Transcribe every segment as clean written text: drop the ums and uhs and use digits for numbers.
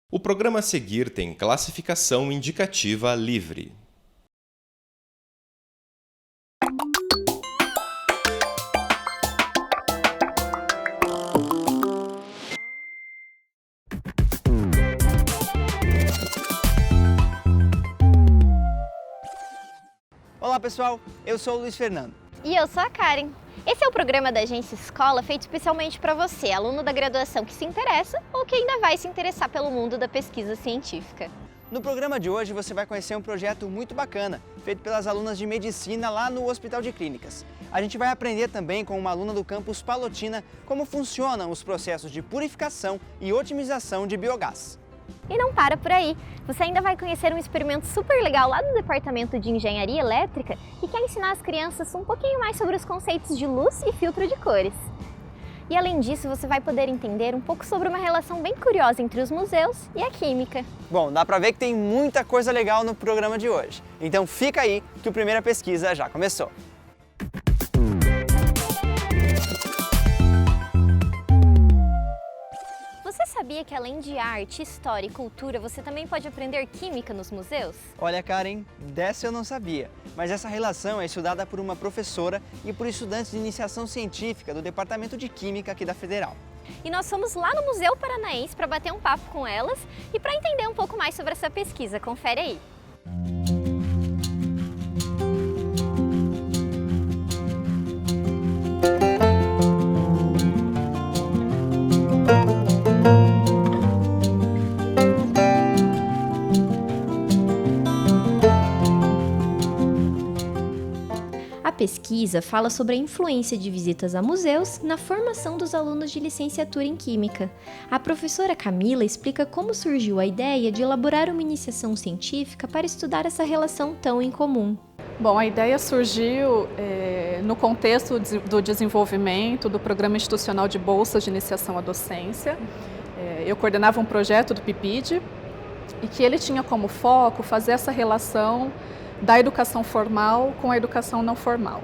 O programa a seguir tem classificação indicativa livre. Olá pessoal, eu sou o Luiz Fernando. E eu sou a Karen. Esse é o programa da Agência Escola feito especialmente para você, aluno da graduação que se interessa ou que ainda vai se interessar pelo mundo da pesquisa científica. No programa de hoje você vai conhecer um projeto muito bacana, feito pelas alunas de Medicina lá no Hospital de Clínicas. A gente vai aprender também com uma aluna do campus Palotina como funcionam os processos de purificação e otimização de biogás. E não para por aí, você ainda vai conhecer um experimento super legal lá do Departamento de Engenharia Elétrica que quer ensinar as crianças um pouquinho mais sobre os conceitos de luz e filtro de cores. E além disso, você vai poder entender um pouco sobre uma relação bem curiosa entre os museus e a química. Bom, dá pra ver que tem muita coisa legal no programa de hoje. Então fica aí que a primeira pesquisa já começou. Você sabia que além de arte, história e cultura, você também pode aprender química nos museus? Olha, Karen, dessa eu não sabia, mas essa relação é estudada por uma professora e por estudantes de iniciação científica do Departamento de Química aqui da Federal. E nós fomos lá no Museu Paranaense para bater um papo com elas e para entender um pouco mais sobre essa pesquisa. Confere aí! A pesquisa fala sobre a influência de visitas a museus na formação dos alunos de licenciatura em Química. A professora Camila explica como surgiu a ideia de elaborar uma iniciação científica para estudar essa relação tão incomum. Bom, a ideia surgiu no contexto do desenvolvimento do Programa Institucional de Bolsas de Iniciação à Docência. Eu coordenava um projeto do PIPID e que ele tinha como foco fazer essa relação da educação formal com a educação não formal.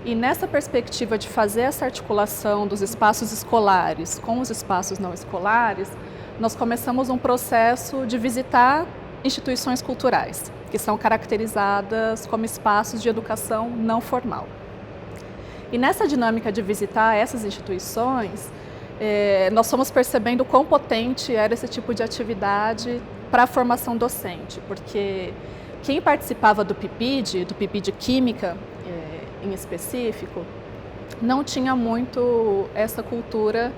E nessa perspectiva de fazer essa articulação dos espaços escolares com os espaços não escolares, nós começamos um processo de visitar instituições culturais, que são caracterizadas como espaços de educação não formal. E nessa dinâmica de visitar essas instituições, nós fomos percebendo quão potente era esse tipo de atividade para a formação docente, porque quem participava do PIPID Química em específico, não tinha muito essa cultura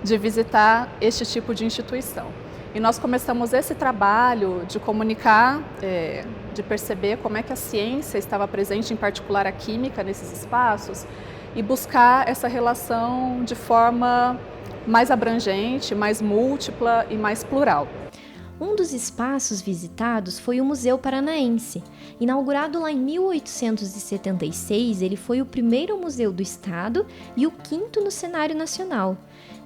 de visitar este tipo de instituição. E nós começamos esse trabalho de comunicar, de perceber como é que a ciência estava presente, em particular a química, nesses espaços, e buscar essa relação de forma mais abrangente, mais múltipla e mais plural. Um dos espaços visitados foi o Museu Paranaense. Inaugurado lá em 1876, ele foi o primeiro museu do estado e o quinto no cenário nacional.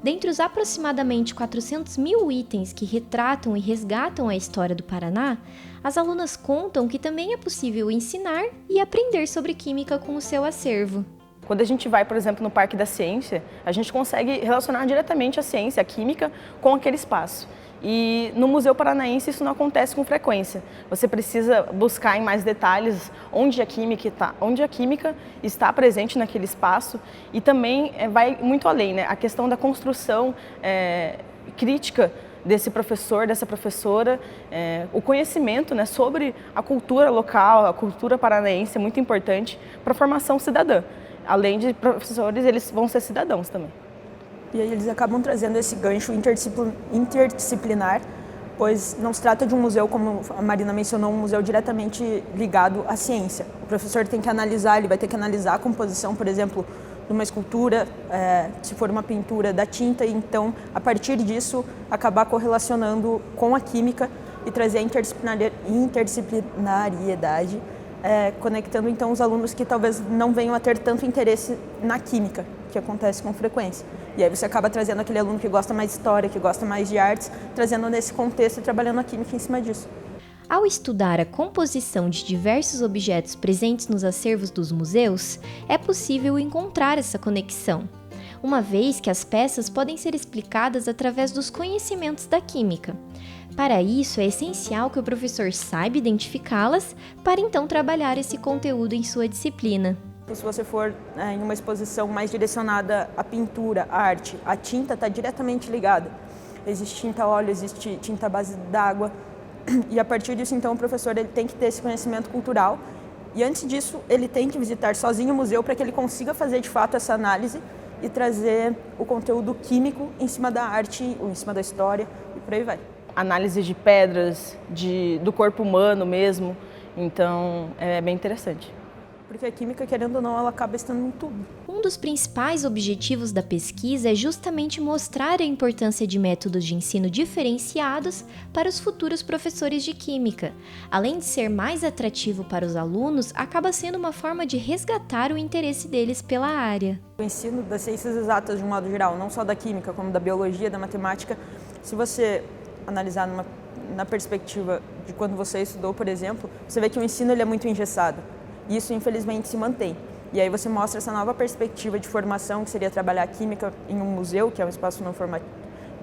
Dentre os aproximadamente 400 mil itens que retratam e resgatam a história do Paraná, as alunas contam que também é possível ensinar e aprender sobre química com o seu acervo. Quando a gente vai, por exemplo, no Parque da Ciência, a gente consegue relacionar diretamente a ciência, a química, com aquele espaço. E no Museu Paranaense isso não acontece com frequência. Você precisa buscar em mais detalhes onde a química está presente naquele espaço e também vai muito além, né? A questão da construção crítica desse professor, dessa professora, o conhecimento, né, sobre a cultura local, a cultura paranaense é muito importante para a formação cidadã. Além de professores, eles vão ser cidadãos também. E aí eles acabam trazendo esse gancho interdisciplinar, pois não se trata de um museu, como a Marina mencionou, um museu diretamente ligado à ciência. O professor tem que analisar, ele vai ter que analisar a composição, por exemplo, de uma escultura, se for uma pintura, da tinta, e então, a partir disso, acabar correlacionando com a química e trazer a interdisciplinariedade, conectando então os alunos que talvez não venham a ter tanto interesse na química, que acontece com frequência. E aí você acaba trazendo aquele aluno que gosta mais de história, que gosta mais de artes, trazendo nesse contexto e trabalhando a química em cima disso. Ao estudar a composição de diversos objetos presentes nos acervos dos museus, é possível encontrar essa conexão, uma vez que as peças podem ser explicadas através dos conhecimentos da química. Para isso, é essencial que o professor saiba identificá-las para então trabalhar esse conteúdo em sua disciplina. Se você for em uma exposição mais direcionada à pintura, à arte, a tinta está diretamente ligada. Existe tinta a óleo, existe tinta à base d'água. E a partir disso, então, o professor ele tem que ter esse conhecimento cultural. E antes disso, ele tem que visitar sozinho o museu para que ele consiga fazer de fato essa análise e trazer o conteúdo químico em cima da arte, ou em cima da história e por aí vai. Análise de pedras, do corpo humano mesmo, então é bem interessante. Porque a química, querendo ou não, ela acaba estando em tudo. Um dos principais objetivos da pesquisa é justamente mostrar a importância de métodos de ensino diferenciados para os futuros professores de química. Além de ser mais atrativo para os alunos, acaba sendo uma forma de resgatar o interesse deles pela área. O ensino das ciências exatas, de um modo geral, não só da química, como da biologia, da matemática, se você analisar na perspectiva de quando você estudou, por exemplo, você vê que o ensino ele é muito engessado. Isso, infelizmente, se mantém. E aí você mostra essa nova perspectiva de formação, que seria trabalhar a química em um museu, que é um espaço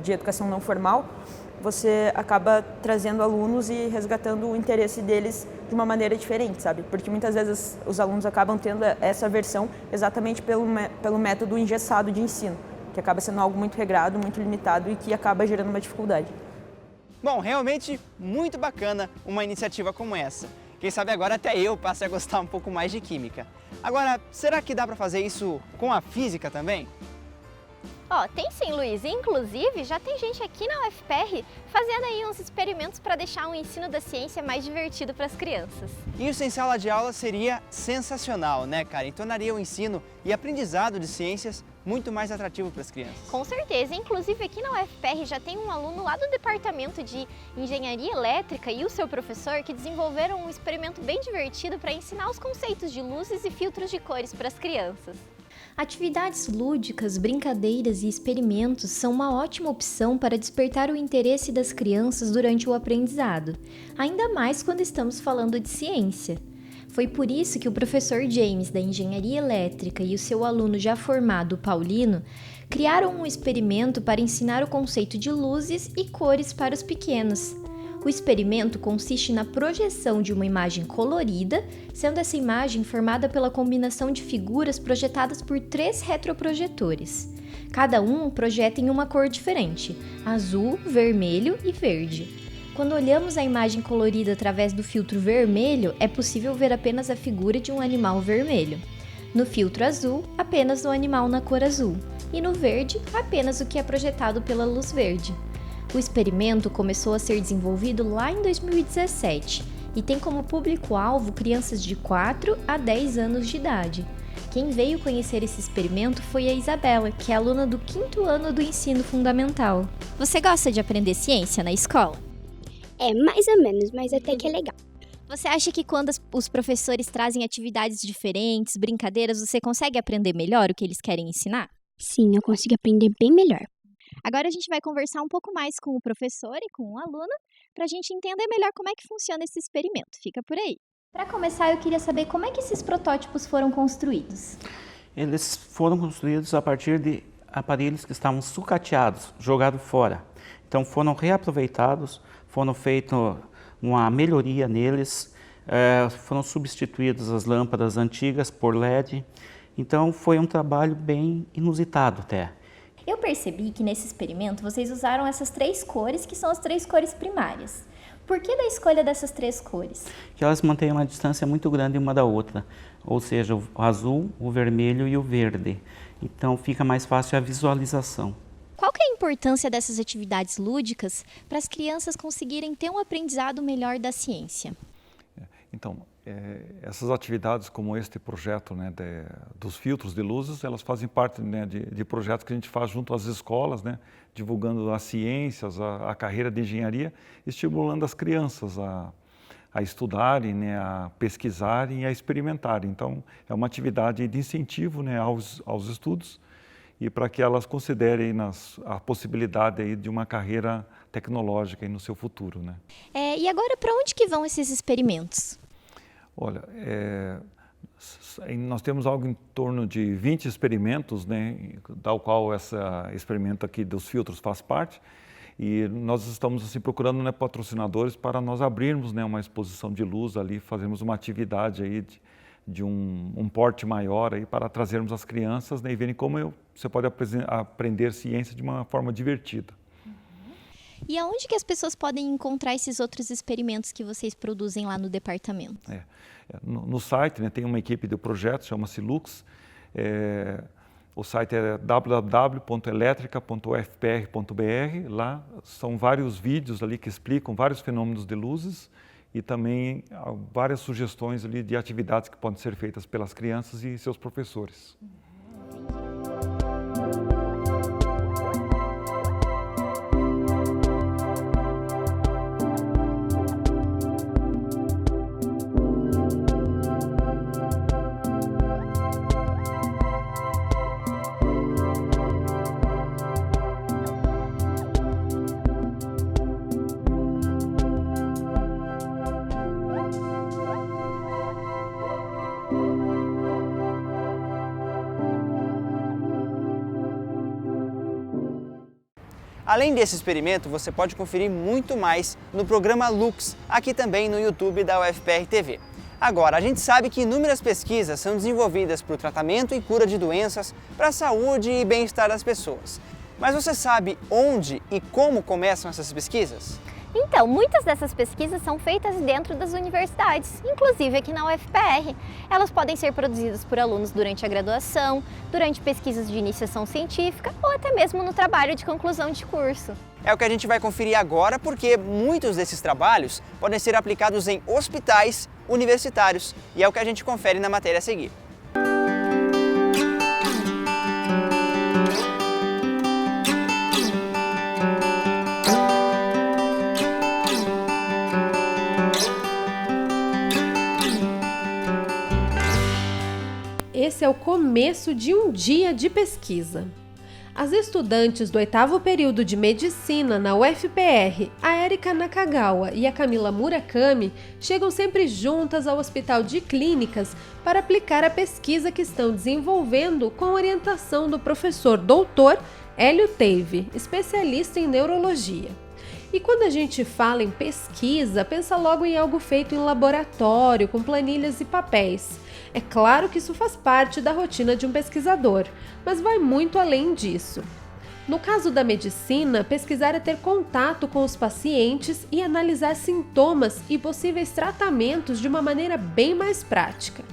de educação não formal. Você acaba trazendo alunos e resgatando o interesse deles de uma maneira diferente, sabe? Porque muitas vezes os alunos acabam tendo essa versão exatamente pelo método engessado de ensino, que acaba sendo algo muito regrado, muito limitado e que acaba gerando uma dificuldade. Bom, realmente muito bacana uma iniciativa como essa. Quem sabe agora até eu passe a gostar um pouco mais de química. Agora, será que dá para fazer isso com a física também? Tem sim, Luiz. Inclusive, já tem gente aqui na UFPR fazendo aí uns experimentos para deixar o ensino da ciência mais divertido para as crianças. Isso em sala de aula seria sensacional, né, Karen? Tornaria o ensino e aprendizado de ciências muito mais atrativo para as crianças. Com certeza. Inclusive, aqui na UFPR já tem um aluno lá do departamento de engenharia elétrica e o seu professor que desenvolveram um experimento bem divertido para ensinar os conceitos de luzes e filtros de cores para as crianças. Atividades lúdicas, brincadeiras e experimentos são uma ótima opção para despertar o interesse das crianças durante o aprendizado, ainda mais quando estamos falando de ciência. Foi por isso que o professor James, da Engenharia Elétrica, e o seu aluno já formado, Paulino, criaram um experimento para ensinar o conceito de luzes e cores para os pequenos. O experimento consiste na projeção de uma imagem colorida, sendo essa imagem formada pela combinação de figuras projetadas por 3 retroprojetores. Cada um projeta em uma cor diferente: azul, vermelho e verde. Quando olhamos a imagem colorida através do filtro vermelho, é possível ver apenas a figura de um animal vermelho. No filtro azul, apenas o animal na cor azul. E no verde, apenas o que é projetado pela luz verde. O experimento começou a ser desenvolvido lá em 2017 e tem como público-alvo crianças de 4 a 10 anos de idade. Quem veio conhecer esse experimento foi a Isabela, que é aluna do 5º ano do ensino fundamental. Você gosta de aprender ciência na escola? É, mais ou menos, mas até que é legal. Você acha que quando os professores trazem atividades diferentes, brincadeiras, você consegue aprender melhor o que eles querem ensinar? Sim, eu consigo aprender bem melhor. Agora a gente vai conversar um pouco mais com o professor e com o aluno para a gente entender melhor como é que funciona esse experimento. Fica por aí. Para começar, eu queria saber como é que esses protótipos foram construídos. Eles foram construídos a partir de aparelhos que estavam sucateados, jogados fora. Então foram reaproveitados, foram feita uma melhoria neles, foram substituídas as lâmpadas antigas por LED. Então foi um trabalho bem inusitado até. Eu percebi que nesse experimento vocês usaram essas 3 cores, que são as 3 cores primárias. Por que da escolha dessas 3 cores? Que elas mantêm uma distância muito grande uma da outra, ou seja, o azul, o vermelho e o verde. Então fica mais fácil a visualização. Qual que é a importância dessas atividades lúdicas para as crianças conseguirem ter um aprendizado melhor da ciência? Então, essas atividades como este projeto, né, dos filtros de luzes, elas fazem parte, né, de projetos que a gente faz junto às escolas, né, divulgando as ciências, a carreira de engenharia, estimulando as crianças a estudarem, né, a pesquisarem e a experimentarem. Então, é uma atividade de incentivo, né, aos estudos e para que elas considerem a possibilidade aí de uma carreira tecnológica aí no seu futuro, né. E agora, para onde que vão esses experimentos? Olha, nós temos algo em torno de 20 experimentos, né, tal qual esse experimento aqui dos filtros faz parte, E nós estamos assim, procurando, né, patrocinadores para nós abrirmos, né, uma exposição de luz ali, fazermos uma atividade aí de um porte maior aí para trazermos as crianças, né, e verem como você pode aprender ciência de uma forma divertida. E aonde que as pessoas podem encontrar esses outros experimentos que vocês produzem lá no departamento? No site, né, tem uma equipe de projeto, chama-se Lux. O site é www.eletrica.ufpr.br. Lá são vários vídeos ali que explicam vários fenômenos de luzes e também várias sugestões ali de atividades que podem ser feitas pelas crianças e seus professores. Além desse experimento, você pode conferir muito mais no programa Lux, aqui também no YouTube da UFPR TV. Agora, a gente sabe que inúmeras pesquisas são desenvolvidas para o tratamento e cura de doenças, para a saúde e bem-estar das pessoas. Mas você sabe onde e como começam essas pesquisas? Então, muitas dessas pesquisas são feitas dentro das universidades, inclusive aqui na UFPR. Elas podem ser produzidas por alunos durante a graduação, durante pesquisas de iniciação científica ou até mesmo no trabalho de conclusão de curso. É o que a gente vai conferir agora, porque muitos desses trabalhos podem ser aplicados em hospitais universitários, e é o que a gente confere na matéria a seguir. Esse é o começo de um dia de pesquisa. As estudantes do 8º período de Medicina na UFPR, a Erika Nakagawa e a Camila Murakami, chegam sempre juntas ao Hospital de Clínicas para aplicar a pesquisa que estão desenvolvendo com a orientação do professor doutor Hélio Teive, especialista em neurologia. E quando a gente fala em pesquisa, pensa logo em algo feito em laboratório, com planilhas e papéis. É claro que isso faz parte da rotina de um pesquisador, mas vai muito além disso. No caso da medicina, pesquisar é ter contato com os pacientes e analisar sintomas e possíveis tratamentos de uma maneira bem mais prática.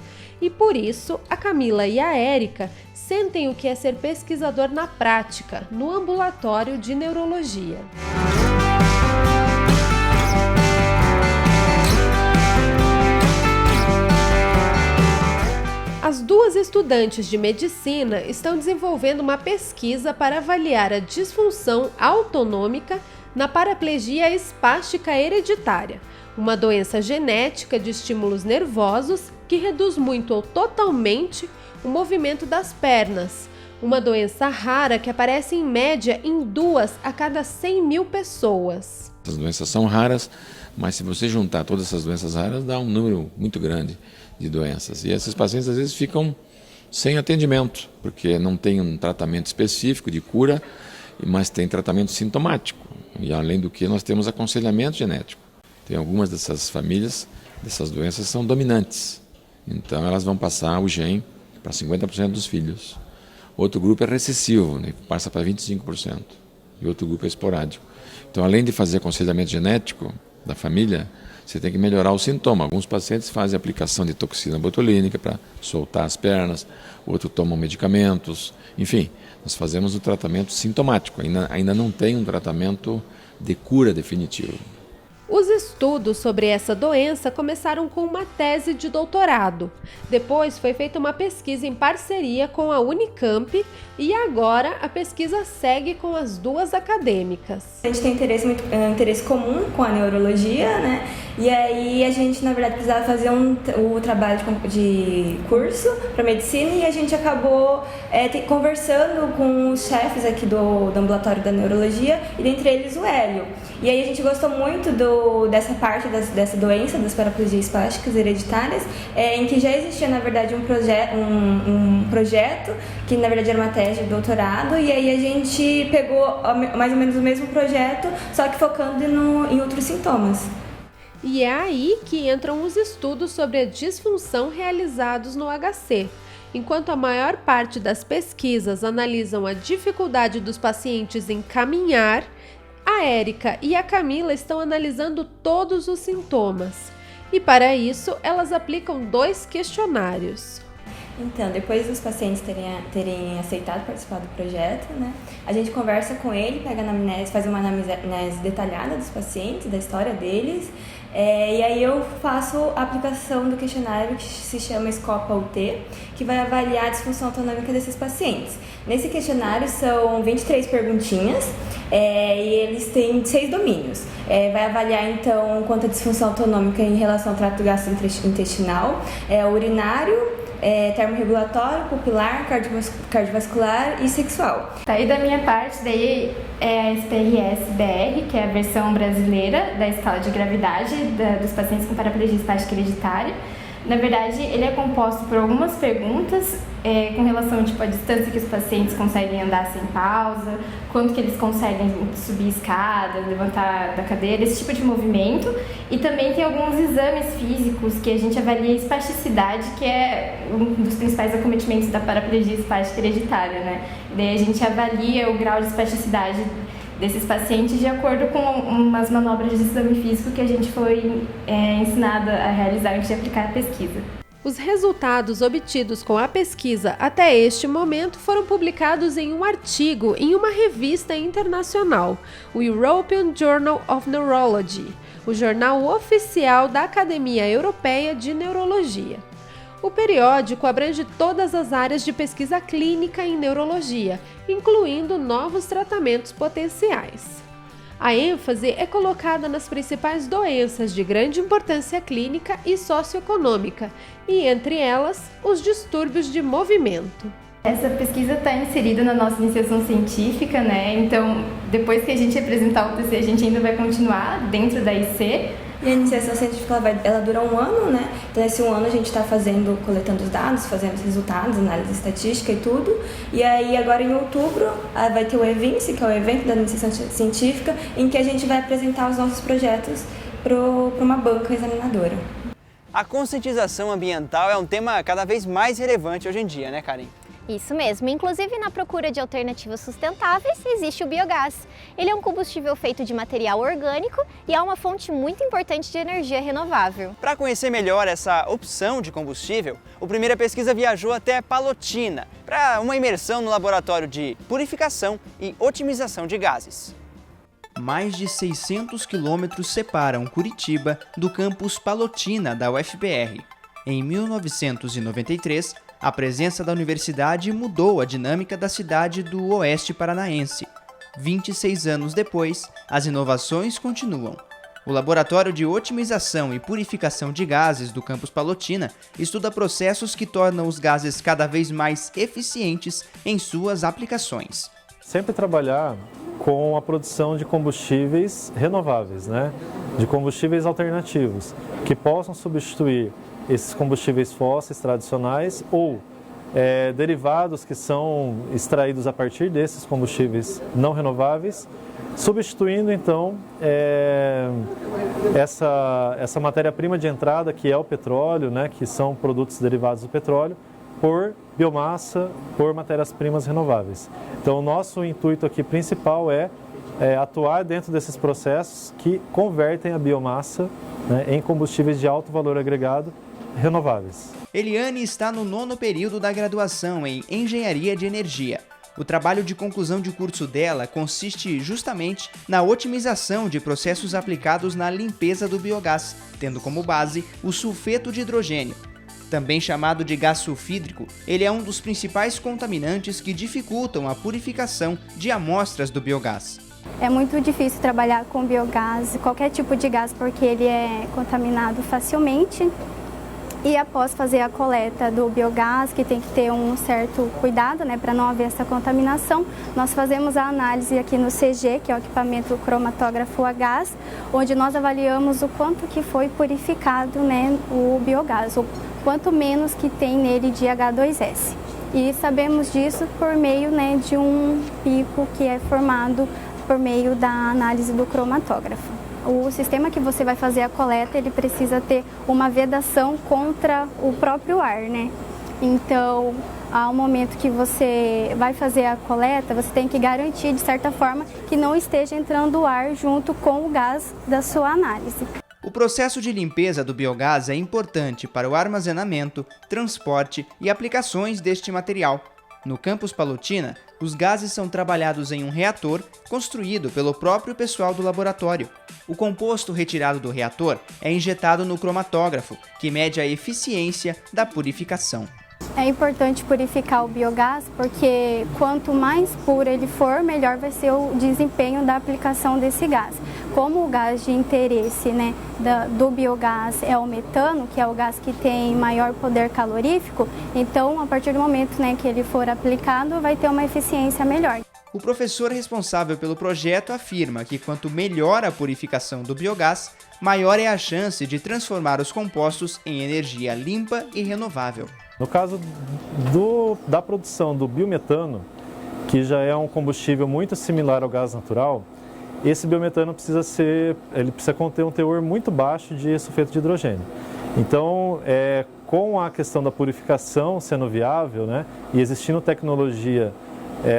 E por isso, a Camila e a Erika sentem o que é ser pesquisador na prática, no ambulatório de neurologia. As duas estudantes de medicina estão desenvolvendo uma pesquisa para avaliar a disfunção autonômica na paraplegia espástica hereditária, uma doença genética de estímulos nervosos que reduz muito ou totalmente o movimento das pernas, uma doença rara que aparece em média em 2 a cada 100 mil pessoas. Essas doenças são raras, mas se você juntar todas essas doenças raras, dá um número muito grande de doenças. E esses pacientes às vezes ficam sem atendimento, porque não tem um tratamento específico de cura, mas tem tratamento sintomático. E além do que, nós temos aconselhamento genético. Tem algumas dessas famílias, dessas doenças, são dominantes. Então elas vão passar o gene para 50% dos filhos. Outro grupo é recessivo, né? Passa para 25%. E outro grupo é esporádico. Então, além de fazer aconselhamento genético da família, você tem que melhorar o sintoma. Alguns pacientes fazem aplicação de toxina botulínica para soltar as pernas, outros tomam medicamentos. Enfim, nós fazemos o tratamento sintomático. Ainda não tem um tratamento de cura definitivo. Os estudos sobre essa doença começaram com uma tese de doutorado. Depois foi feita uma pesquisa em parceria com a Unicamp e agora a pesquisa segue com as duas acadêmicas. A gente tem um interesse comum com a neurologia, né? E aí a gente, na verdade, precisava fazer o trabalho de curso para medicina e a gente acabou conversando com os chefes aqui do ambulatório da neurologia e dentre eles o Hélio. E aí a gente gostou muito dessa dessa parte dessa doença, das paraplegias espásticas hereditárias, em que já existia, na verdade, um projeto, que na verdade era uma tese de doutorado, e aí a gente pegou mais ou menos o mesmo projeto, só que focando em outros sintomas. E é aí que entram os estudos sobre a disfunção realizados no HC. Enquanto a maior parte das pesquisas analisam a dificuldade dos pacientes em caminhar, a Érica e a Camila estão analisando todos os sintomas. E para isso, elas aplicam 2 questionários. Então, depois dos pacientes terem aceitado participar do projeto, né, a gente conversa com ele, pega a anamnese, faz uma anamnese detalhada dos pacientes, da história deles, e aí eu faço a aplicação do questionário que se chama SCOPA-UT, que vai avaliar a disfunção autonômica desses pacientes. Nesse questionário são 23 perguntinhas e eles têm 6 domínios. Vai avaliar então quanto a disfunção autonômica em relação ao trato gastrointestinal, urinário, termorregulatório, pupilar, cardiovascular e sexual. Daí da minha parte, daí é a SPRS-BR, que é a versão brasileira da escala de gravidade dos pacientes com paraplegia espástica hereditária. Na verdade, ele é composto por algumas perguntas com relação tipo, à distância que os pacientes conseguem andar sem pausa, quanto que eles conseguem subir escada, levantar da cadeira, esse tipo de movimento. E também tem alguns exames físicos que a gente avalia a espasticidade, que é um dos principais acometimentos da paraplegia espástica hereditária, né? E daí a gente avalia o grau de espasticidade desses pacientes de acordo com umas manobras de exame físico que a gente foi ensinada a realizar antes de aplicar a pesquisa. Os resultados obtidos com a pesquisa até este momento foram publicados em um artigo em uma revista internacional, o European Journal of Neurology, o jornal oficial da Academia Europeia de Neurologia. O periódico abrange todas as áreas de pesquisa clínica em neurologia, incluindo novos tratamentos potenciais. A ênfase é colocada nas principais doenças de grande importância clínica e socioeconômica, e entre elas, os distúrbios de movimento. Essa pesquisa está inserida na nossa iniciação científica, né? Então, depois que a gente apresentar o TC, a gente ainda vai continuar dentro da IC. E a iniciação científica ela dura 1 ano, né? Então, nesse 1 ano a gente está coletando os dados, fazendo os resultados, análise estatística e tudo. E aí, agora em outubro, vai ter o EVINCE, que é o evento da iniciação científica, em que a gente vai apresentar os nossos projetos para uma banca examinadora. A conscientização ambiental é um tema cada vez mais relevante hoje em dia, né, Karen? Isso mesmo, inclusive na procura de alternativas sustentáveis existe o biogás. Ele é um combustível feito de material orgânico e é uma fonte muito importante de energia renovável. Para conhecer melhor essa opção de combustível, o Primeira Pesquisa viajou até Palotina para uma imersão no laboratório de purificação e otimização de gases. Mais de 600 quilômetros separam Curitiba do campus Palotina da UFPR. Em 1993, a presença da universidade mudou a dinâmica da cidade do Oeste Paranaense. 26 anos depois, as inovações continuam. O Laboratório de Otimização e Purificação de Gases do campus Palotina estuda processos que tornam os gases cada vez mais eficientes em suas aplicações. Sempre trabalhar com a produção de combustíveis renováveis, né? De combustíveis alternativos, que possam substituir esses combustíveis fósseis tradicionais ou derivados que são extraídos a partir desses combustíveis não renováveis, substituindo então essa matéria-prima de entrada que é o petróleo, né, que são produtos derivados do petróleo, por biomassa, por matérias-primas renováveis. Então o nosso intuito aqui principal é atuar dentro desses processos que convertem a biomassa, né, em combustíveis de alto valor agregado renováveis. Eliane está no 9º período da graduação em Engenharia de Energia. O trabalho de conclusão de curso dela consiste justamente na otimização de processos aplicados na limpeza do biogás, tendo como base o sulfeto de hidrogênio. Também chamado de gás sulfídrico, ele é um dos principais contaminantes que dificultam a purificação de amostras do biogás. É muito difícil trabalhar com biogás, qualquer tipo de gás, porque ele é contaminado facilmente. E após fazer a coleta do biogás, que tem que ter um certo cuidado, né, para não haver essa contaminação, nós fazemos a análise aqui no CG, que é o equipamento cromatógrafo a gás, onde nós avaliamos o quanto que foi purificado, né, o biogás, o quanto menos que tem nele de H2S. E sabemos disso por meio, né, de um pico que é formado por meio da análise do cromatógrafo. O sistema que você vai fazer a coleta, ele precisa ter uma vedação contra o próprio ar, né? Então, ao momento que você vai fazer a coleta, você tem que garantir, de certa forma, que não esteja entrando ar junto com o gás da sua análise. O processo de limpeza do biogás é importante para o armazenamento, transporte e aplicações deste material. No campus Palotina, os gases são trabalhados em um reator construído pelo próprio pessoal do laboratório. O composto retirado do reator é injetado no cromatógrafo, que mede a eficiência da purificação. É importante purificar o biogás porque quanto mais puro ele for, melhor vai ser o desempenho da aplicação desse gás. Como o gás de interesse, né, do biogás é o metano, que é o gás que tem maior poder calorífico, então a partir do momento, né, que ele for aplicado, vai ter uma eficiência melhor. O professor responsável pelo projeto afirma que quanto melhor a purificação do biogás, maior é a chance de transformar os compostos em energia limpa e renovável. No caso da produção do biometano, que já é um combustível muito similar ao gás natural, esse biometano precisa conter um teor muito baixo de sulfeto de hidrogênio. Então, com a questão da purificação sendo viável, né, e existindo tecnologia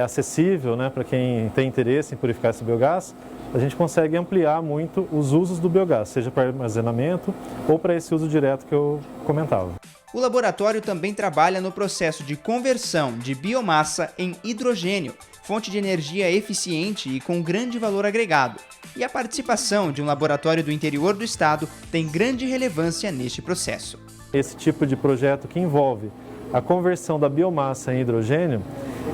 acessível, né, para quem tem interesse em purificar esse biogás, a gente consegue ampliar muito os usos do biogás, seja para armazenamento ou para esse uso direto que eu comentava. O laboratório também trabalha no processo de conversão de biomassa em hidrogênio, fonte de energia eficiente e com grande valor agregado. E a participação de um laboratório do interior do estado tem grande relevância neste processo. Esse tipo de projeto que envolve a conversão da biomassa em hidrogênio,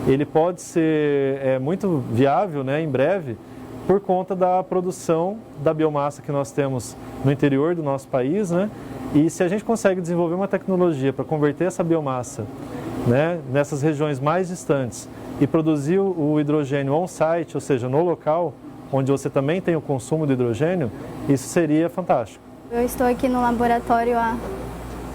ele pode ser muito viável, né, em breve, por conta da produção da biomassa que nós temos no interior do nosso país, né? E se a gente consegue desenvolver uma tecnologia para converter essa biomassa, né, nessas regiões mais distantes e produzir o hidrogênio on-site, ou seja, no local onde você também tem o consumo de hidrogênio, isso seria fantástico. Eu estou aqui no laboratório há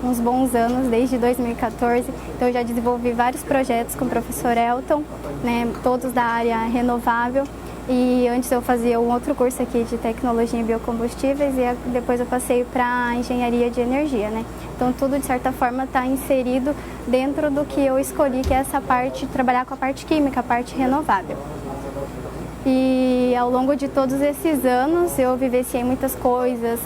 uns bons anos, desde 2014, então eu já desenvolvi vários projetos com o professor Elton, né, todos da área renovável. E antes eu fazia um outro curso aqui de tecnologia em biocombustíveis e depois eu passei para engenharia de energia, né? Então tudo de certa forma está inserido dentro do que eu escolhi, que é essa parte, trabalhar com a parte química, a parte renovável. E ao longo de todos esses anos eu vivenciei muitas coisas,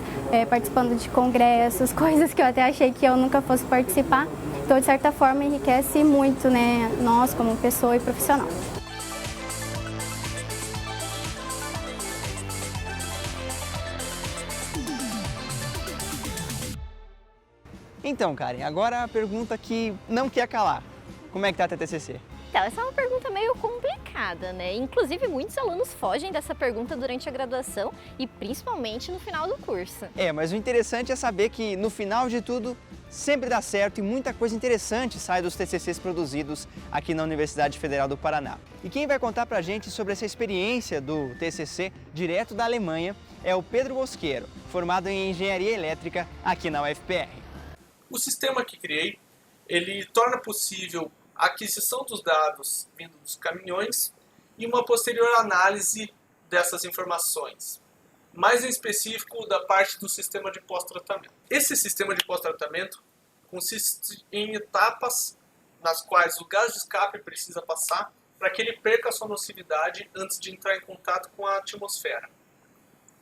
participando de congressos, coisas que eu até achei que eu nunca fosse participar. Então de certa forma enriquece muito, né, nós como pessoa e profissional. Então, Karen, agora a pergunta que não quer calar. Como é que tá a TCC? Então, essa é uma pergunta meio complicada, né? Inclusive, muitos alunos fogem dessa pergunta durante a graduação e principalmente no final do curso. Mas o interessante é saber que no final de tudo sempre dá certo e muita coisa interessante sai dos TCCs produzidos aqui na Universidade Federal do Paraná. E quem vai contar pra gente sobre essa experiência do TCC direto da Alemanha é o Pedro Bosqueiro, formado em Engenharia Elétrica aqui na UFPR. O sistema que criei, ele torna possível a aquisição dos dados vindo dos caminhões e uma posterior análise dessas informações, mais em específico da parte do sistema de pós-tratamento. Esse sistema de pós-tratamento consiste em etapas nas quais o gás de escape precisa passar para que ele perca a sua nocividade antes de entrar em contato com a atmosfera.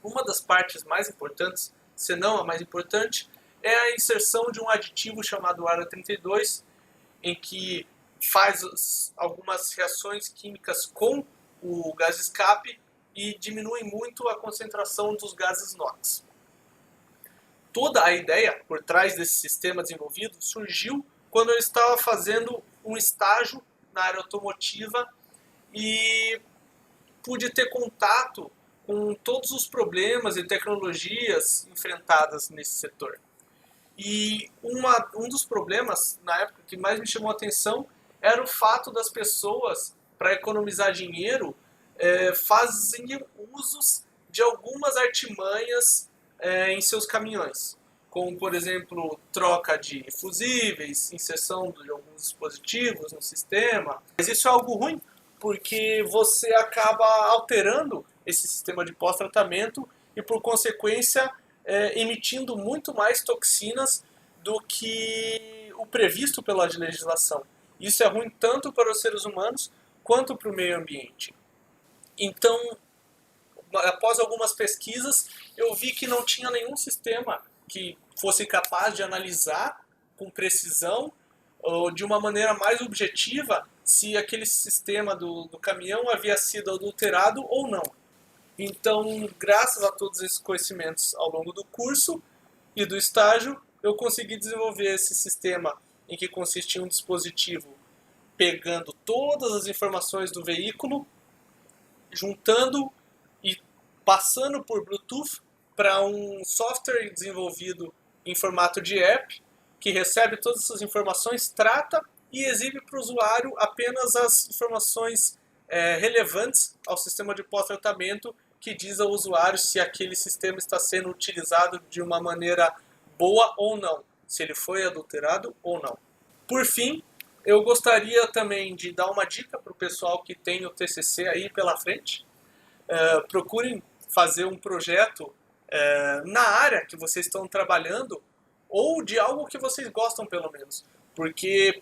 Uma das partes mais importantes, se não a mais importante, é a inserção de um aditivo chamado ARA 32, em que faz algumas reações químicas com o gás de escape e diminui muito a concentração dos gases NOx. Toda a ideia por trás desse sistema desenvolvido surgiu quando eu estava fazendo um estágio na área automotiva e pude ter contato com todos os problemas e tecnologias enfrentadas nesse setor. E um dos problemas, na época, que mais me chamou a atenção era o fato das pessoas, para economizar dinheiro, fazem usos de algumas artimanhas em seus caminhões, como, por exemplo, troca de fusíveis, inserção de alguns dispositivos no sistema. Mas isso é algo ruim, porque você acaba alterando esse sistema de pós-tratamento e, por consequência, emitindo muito mais toxinas do que o previsto pela legislação. Isso é ruim tanto para os seres humanos quanto para o meio ambiente. Então, após algumas pesquisas, eu vi que não tinha nenhum sistema que fosse capaz de analisar com precisão ou de uma maneira mais objetiva se aquele sistema do caminhão havia sido adulterado ou não. Então, graças a todos esses conhecimentos ao longo do curso e do estágio, eu consegui desenvolver esse sistema em que consistia um dispositivo pegando todas as informações do veículo, juntando e passando por Bluetooth para um software desenvolvido em formato de app, que recebe todas essas informações, trata e exibe para o usuário apenas as informações relevantes ao sistema de pós-tratamento, que diz ao usuário se aquele sistema está sendo utilizado de uma maneira boa ou não, se ele foi adulterado ou não. Por fim, eu gostaria também de dar uma dica para o pessoal que tem o TCC aí pela frente. Procurem fazer um projeto na área que vocês estão trabalhando ou de algo que vocês gostam, pelo menos. Porque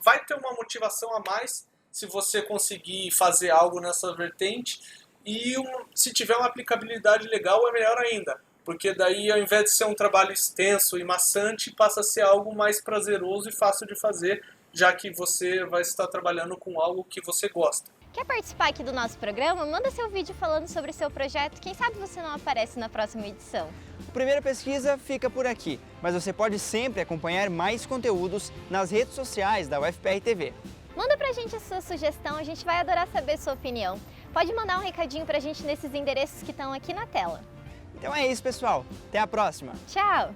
vai ter uma motivação a mais se você conseguir fazer algo nessa vertente e se tiver uma aplicabilidade legal é melhor ainda. Porque daí, ao invés de ser um trabalho extenso e maçante, passa a ser algo mais prazeroso e fácil de fazer, já que você vai estar trabalhando com algo que você gosta. Quer participar aqui do nosso programa? Manda seu vídeo falando sobre o seu projeto, quem sabe você não aparece na próxima edição. A primeira pesquisa fica por aqui, mas você pode sempre acompanhar mais conteúdos nas redes sociais da UFPR TV. Manda pra gente a sua sugestão, a gente vai adorar saber sua opinião. Pode mandar um recadinho pra gente nesses endereços que estão aqui na tela. Então é isso, pessoal. Até a próxima. Tchau!